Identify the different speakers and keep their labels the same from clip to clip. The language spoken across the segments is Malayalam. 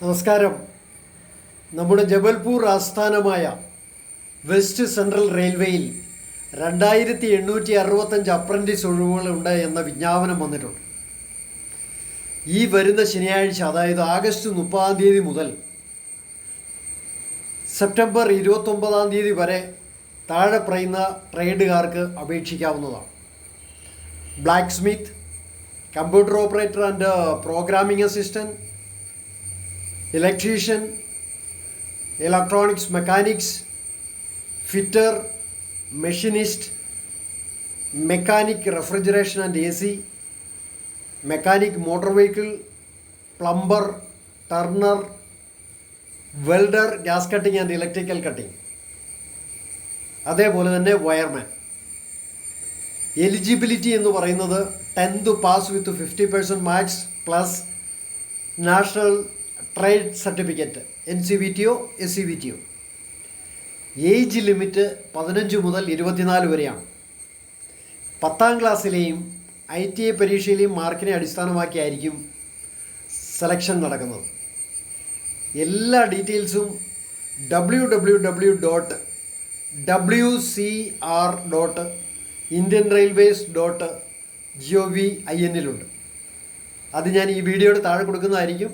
Speaker 1: നമസ്കാരം. നമ്മുടെ ജബൽപൂർ ആസ്ഥാനമായ വെസ്റ്റ് സെൻട്രൽ റെയിൽവേയിൽ 2865 അപ്രൻറ്റീസ് ഒഴിവുകളുണ്ട് എന്ന വിജ്ഞാപനം വന്നിട്ടുണ്ട്. ഈ വരുന്ന ശനിയാഴ്ച, അതായത് ആഗസ്റ്റ് 30 മുതൽ സെപ്റ്റംബർ 29 വരെ താഴെ പറയുന്ന ട്രേഡുകാർക്ക് അപേക്ഷിക്കാവുന്നതാണ്. Blacksmith, computer operator and programming assistant, electrician, electronics mechanics, fitter, machinist, mechanic refrigeration and AC, mechanic motor vehicle, plumber, turner, welder, gas cutting and electrical cutting, അതേപോലെ തന്നെ വയർമാൻ. എലിജിബിലിറ്റി എന്ന് പറയുന്നത് 10th pass with 50% marks plus national trade certificate, NCVTO, SCVTO. Age limit 15 മുതൽ 24 വരെയാണ്. 10th ക്ലാസ്സിലെയും ITI പരീക്ഷയിലെയും മാർക്കിനെ അടിസ്ഥാനമാക്കിയായിരിക്കും സെലക്ഷൻ നടക്കുന്നത്. എല്ലാ ഡീറ്റെയിൽസും www.indianrailways.gov.in അത് ഞാൻ ഈ വീഡിയോയുടെ താഴെ കൊടുക്കുന്നതായിരിക്കും.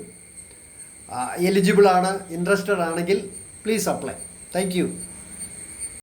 Speaker 1: എലിജിബിൾ ആണ്, ഇൻട്രസ്റ്റഡ് ആണെങ്കിൽ പ്ലീസ് അപ്ലൈ. Thank you.